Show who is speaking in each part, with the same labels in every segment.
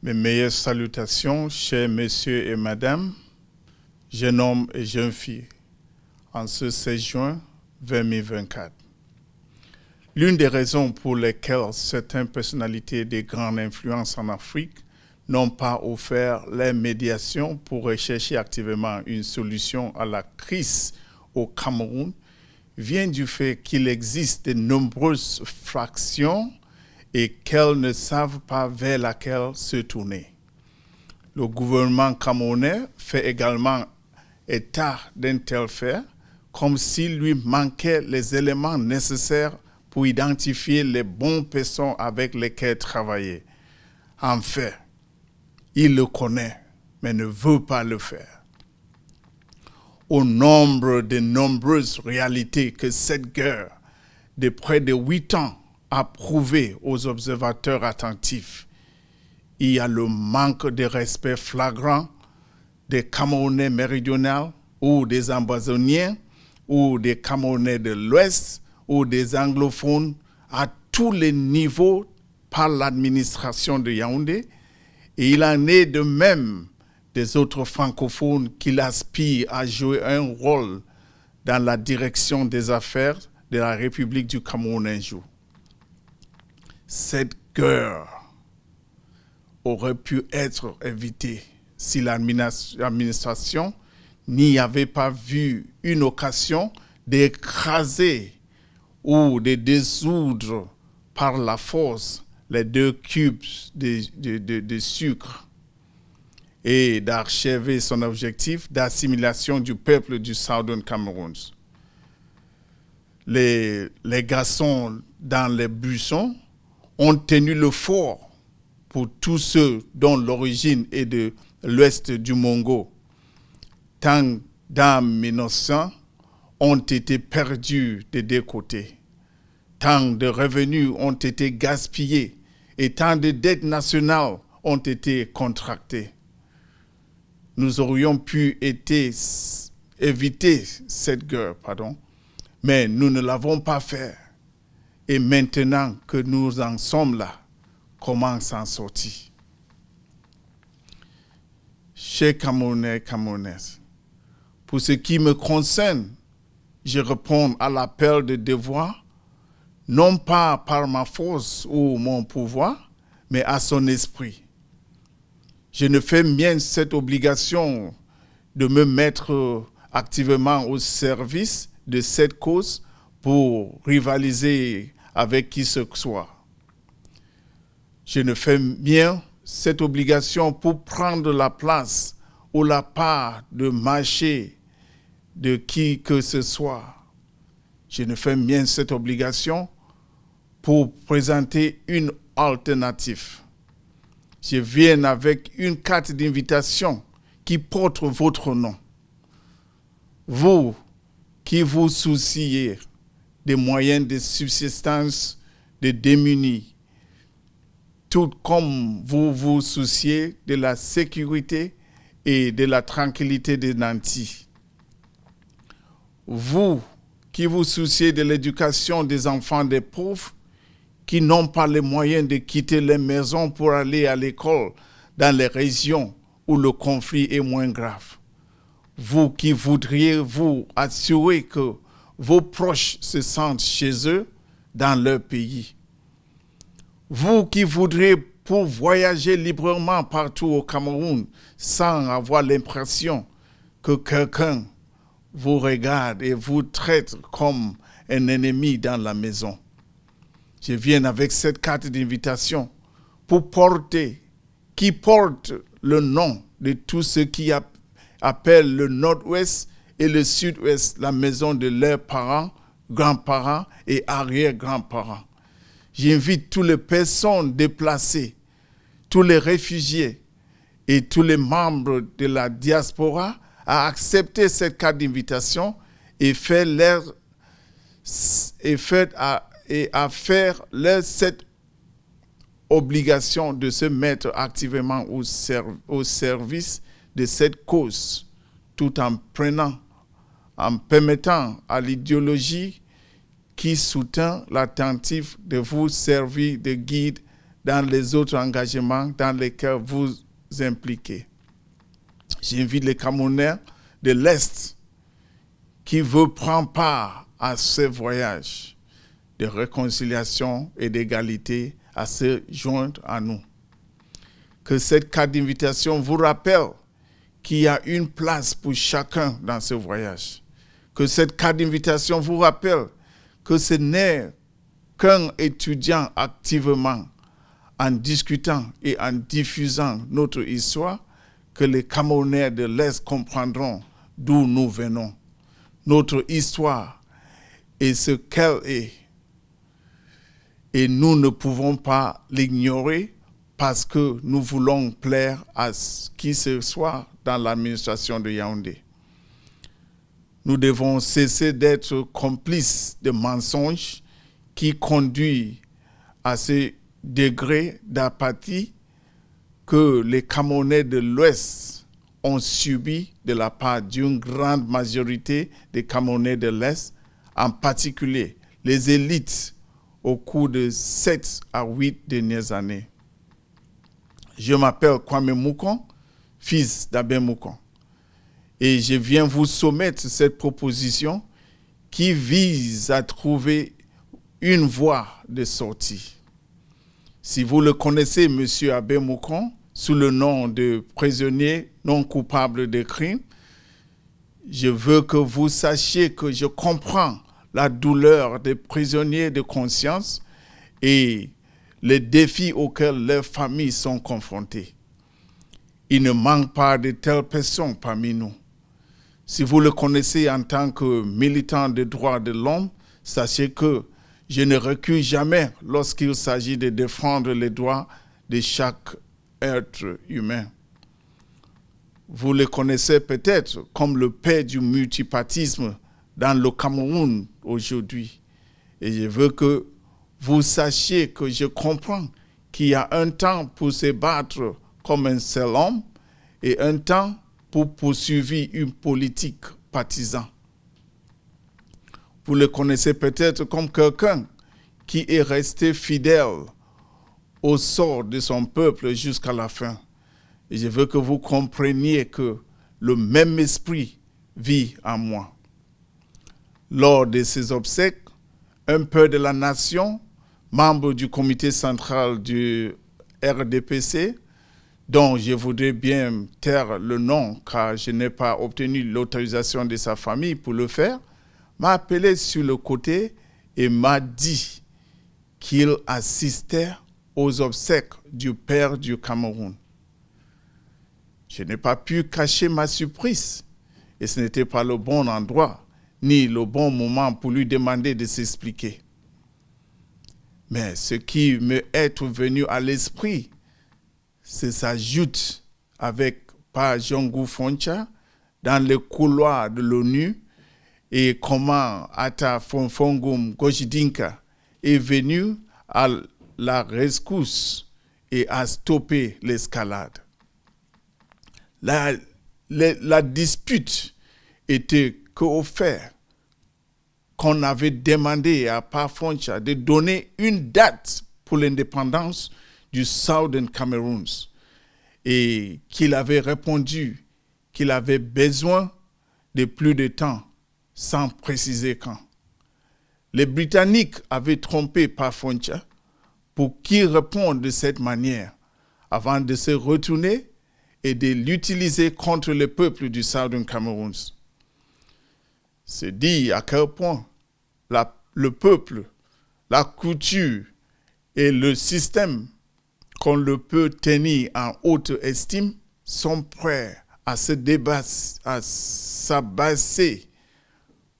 Speaker 1: Mes meilleures salutations, chers messieurs et madame, jeunes hommes et jeunes filles, en ce 16 juin 2024. L'une des raisons pour lesquelles certaines personnalités de grande influence en Afrique n'ont pas offert leur médiation pour rechercher activement une solution à la crise au Cameroun vient du fait qu'il existe de nombreuses fractions et qu'elles ne savent pas vers laquelle se tourner. Le gouvernement camerounais fait également état d'un tel fait, comme s'il lui manquait les éléments nécessaires pour identifier les bonnes personnes avec lesquelles travailler. En fait, il le connaît, mais ne veut pas le faire. Au nombre de nombreuses réalités que cette guerre de près de 8 ans a prouvé aux observateurs attentifs, il y a le manque de respect flagrant des Camerounais méridionaux ou des Amazoniens ou des Camerounais de l'Ouest ou des anglophones à tous les niveaux par l'administration de Yaoundé, et il en est de même des autres francophones qui aspirent à jouer un rôle dans la direction des affaires de la République du Cameroun un jour. Cette guerre aurait pu être évitée si l'administration n'y avait pas vu une occasion d'écraser ou de dissoudre par la force les 2 cubes de sucre et d'achever son objectif d'assimilation du peuple du Southern Cameroun. Les garçons dans les buissons ont tenu le fort pour tous ceux dont l'origine est de l'ouest du Mongo. Tant d'âmes innocents ont été perdus des 2 côtés. Tant de revenus ont été gaspillés et tant de dettes nationales ont été contractées. Nous aurions pu éviter cette guerre, mais nous ne l'avons pas fait. Et maintenant que nous en sommes là, comment s'en sortir? Chers Camerounais et Camerounaises, pour ce qui me concerne, je réponds à l'appel de devoir, non pas par ma force ou mon pouvoir, mais à son esprit. Je ne fais mienne cette obligation de me mettre activement au service de cette cause pour rivaliser avec qui que ce soit. Je ne fais mienne cette obligation pour prendre la place ou la part de marché de qui que ce soit. Je ne fais mienne cette obligation pour présenter une alternative. Je viens avec une carte d'invitation qui porte votre nom. Vous qui vous souciez des moyens de subsistance des démunis, tout comme vous vous souciez de la sécurité et de la tranquillité des nantis. Vous qui vous souciez de l'éducation des enfants des pauvres, qui n'ont pas les moyens de quitter les maisons pour aller à l'école dans les régions où le conflit est moins grave. Vous qui voudriez vous assurer que vos proches se sentent chez eux dans leur pays. Vous qui voudriez pour voyager librement partout au Cameroun sans avoir l'impression que quelqu'un vous regarde et vous traite comme un ennemi dans la maison. Je viens avec cette carte d'invitation qui porte le nom de tous ceux qui appellent le Nord-Ouest et le Sud-Ouest la maison de leurs parents, grands-parents et arrière-grands-parents. J'invite toutes les personnes déplacées, tous les réfugiés et tous les membres de la diaspora à accepter cette carte d'invitation et à faire cette obligation de se mettre activement au service de cette cause, tout en permettant à l'idéologie qui soutient l'attentif de vous servir de guide dans les autres engagements dans lesquels vous impliquez. J'invite les Camerounais de l'Est qui veulent prendre part à ce voyage de réconciliation et d'égalité à se joindre à nous. Que cette carte d'invitation vous rappelle qu'il y a une place pour chacun dans ce voyage. Que cette carte d'invitation vous rappelle que ce n'est qu'un étudiant activement en discutant et en diffusant notre histoire que les Camerounais de l'Est comprendront d'où nous venons. Notre histoire est ce qu'elle est. Et nous ne pouvons pas l'ignorer parce que nous voulons plaire à qui que ce soit dans l'administration de Yaoundé. Nous devons cesser d'être complices de mensonges qui conduisent à ce degré d'apathie que les Camerounais de l'Ouest ont subi de la part d'une grande majorité des Camerounais de l'Est, en particulier les élites au cours de 7 à 8 dernières années. Je m'appelle Kwame Moukon, fils d'Abbé Moukon, et je viens vous soumettre cette proposition qui vise à trouver une voie de sortie. Si vous le connaissez, M. Abbé Moukon, sous le nom de prisonnier non coupable de crime, je veux que vous sachiez que je comprends la douleur des prisonniers de conscience et les défis auxquels leurs familles sont confrontées. Il ne manque pas de telles personnes parmi nous. Si vous le connaissez en tant que militant des droits de l'homme, sachez que je ne recule jamais lorsqu'il s'agit de défendre les droits de chaque être humain. Vous le connaissez peut-être comme le père du multipartisme dans le Cameroun aujourd'hui. Et je veux que vous sachiez que je comprends qu'il y a un temps pour se battre comme un seul homme et un temps pour poursuivre une politique partisane. Vous le connaissez peut-être comme quelqu'un qui est resté fidèle au sort de son peuple jusqu'à la fin. Et je veux que vous compreniez que le même esprit vit en moi. Lors de ces obsèques, un père de la nation, membre du comité central du RDPC, dont je voudrais bien taire le nom car je n'ai pas obtenu l'autorisation de sa famille pour le faire, m'a appelé sur le côté et m'a dit qu'il assistait aux obsèques du père du Cameroun. Je n'ai pas pu cacher ma surprise et ce n'était pas le bon endroit ni le bon moment pour lui demander de s'expliquer. Mais ce qui me est venu à l'esprit, c'est sa joute avec Pa Jongou Foncha dans les couloirs de l'ONU et comment Ata Fonfongum Gojidinka est venu à la rescousse et a stoppé l'escalade. La dispute était qu'au fait qu'on avait demandé à Pa Foncha de donner une date pour l'indépendance du Southern Cameroon et qu'il avait répondu qu'il avait besoin de plus de temps sans préciser quand. Les Britanniques avaient trompé Pa Foncha pour qu'il réponde de cette manière avant de se retourner et de l'utiliser contre le peuple du Southern Cameroun. C'est dit à quel point le peuple, la culture et le système qu'on le peut tenir en haute estime sont prêts à s'abaisser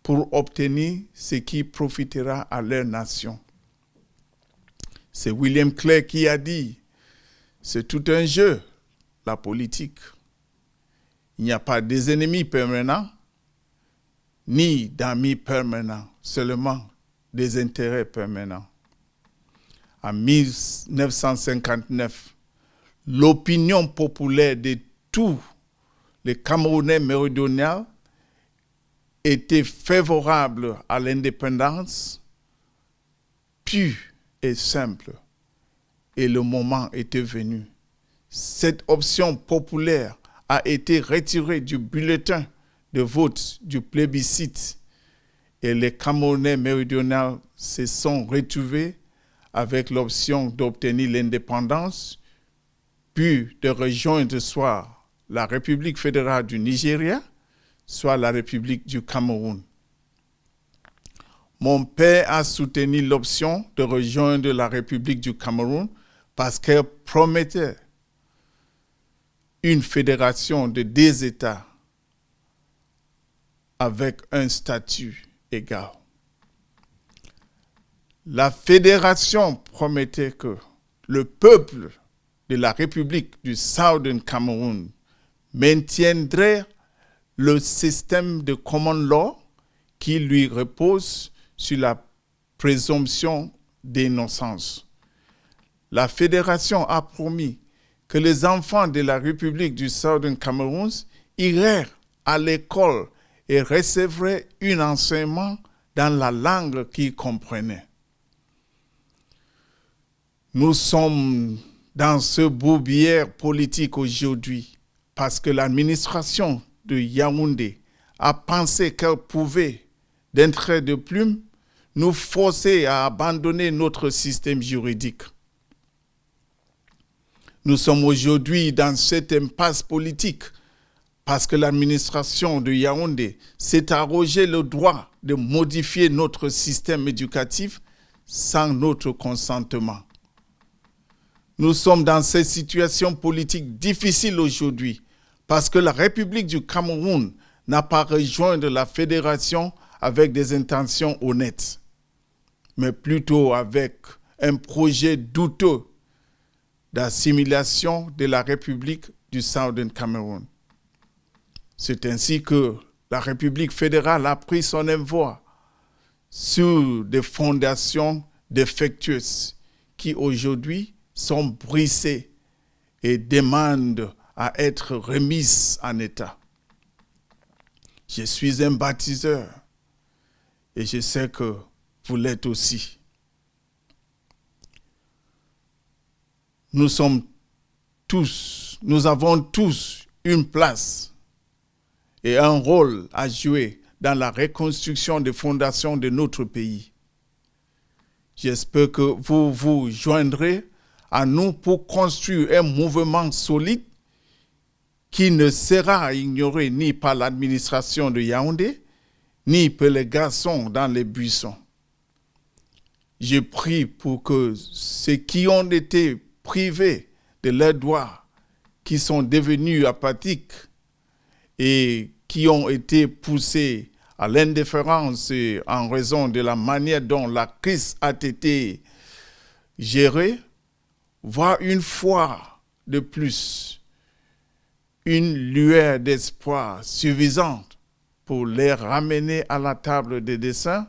Speaker 1: pour obtenir ce qui profitera à leur nation. C'est William Clay qui a dit, c'est tout un jeu, la politique. Il n'y a pas des ennemis permanents, ni d'amis permanents, seulement des intérêts permanents. En 1959, l'opinion populaire de tous les Camerounais méridionaux était favorable à l'indépendance pure et simple. et le moment était venu. Cette option populaire a été retirée du bulletin de vote du plébiscite et les Camerounais méridionaux se sont retrouvés avec l'option d'obtenir l'indépendance, puis de rejoindre soit la République fédérale du Nigeria, soit la République du Cameroun. Mon père a soutenu l'option de rejoindre la République du Cameroun parce qu'elle promettait une fédération de 2 États avec un statut égal. La fédération promettait que le peuple de la République du Southern Cameroun maintiendrait le système de common law qui lui repose sur la présomption d'innocence. La fédération a promis que les enfants de la République du Southern Cameroun iraient à l'école et recevraient un enseignement dans la langue qu'ils comprenaient. Nous sommes dans ce bourbier politique aujourd'hui parce que l'administration de Yaoundé a pensé qu'elle pouvait, d'un trait de plume, nous forcer à abandonner notre système juridique. Nous sommes aujourd'hui dans cette impasse politique parce que l'administration de Yaoundé s'est arrogé le droit de modifier notre système éducatif sans notre consentement. Nous sommes dans cette situation politique difficile aujourd'hui parce que la République du Cameroun n'a pas rejoint la fédération avec des intentions honnêtes, mais plutôt avec un projet douteux d'assimilation de la République du Southern Cameroun. C'est ainsi que la République fédérale a pris son envoi sur des fondations défectueuses qui aujourd'hui sont brisées et demandent à être remises en état. Je suis un baptiseur et je sais que vous l'êtes aussi. Nous avons tous une place et un rôle à jouer dans la reconstruction des fondations de notre pays. J'espère que vous vous joindrez à nous pour construire un mouvement solide qui ne sera ignoré ni par l'administration de Yaoundé, ni par les garçons dans les buissons. Je prie pour que ceux qui ont été privés de leurs droits, qui sont devenus apathiques et qui ont été poussés à l'indifférence en raison de la manière dont la crise a été gérée, voient une fois de plus une lueur d'espoir suffisante pour les ramener à la table des dessins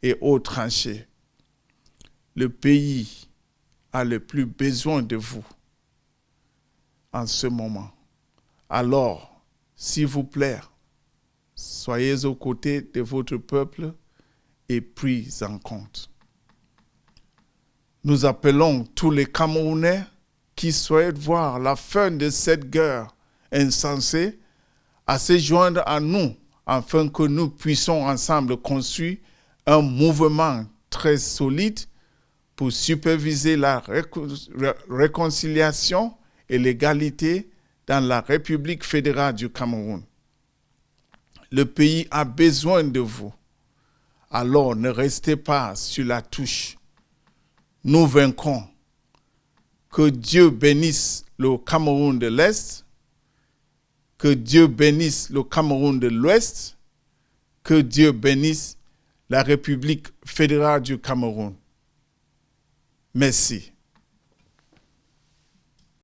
Speaker 1: et aux tranchées. Le pays a le plus besoin de vous en ce moment. Alors, s'il vous plaît, soyez aux côtés de votre peuple et pris en compte. Nous appelons tous les Camerounais qui souhaitent voir la fin de cette guerre insensée à se joindre à nous afin que nous puissions ensemble construire un mouvement très solide pour superviser la réconciliation et l'égalité dans la République fédérale du Cameroun. Le pays a besoin de vous. Alors ne restez pas sur la touche. Nous vaincrons. Que Dieu bénisse le Cameroun de l'Est, que Dieu bénisse le Cameroun de l'Ouest, que Dieu bénisse la République fédérale du Cameroun. Merci.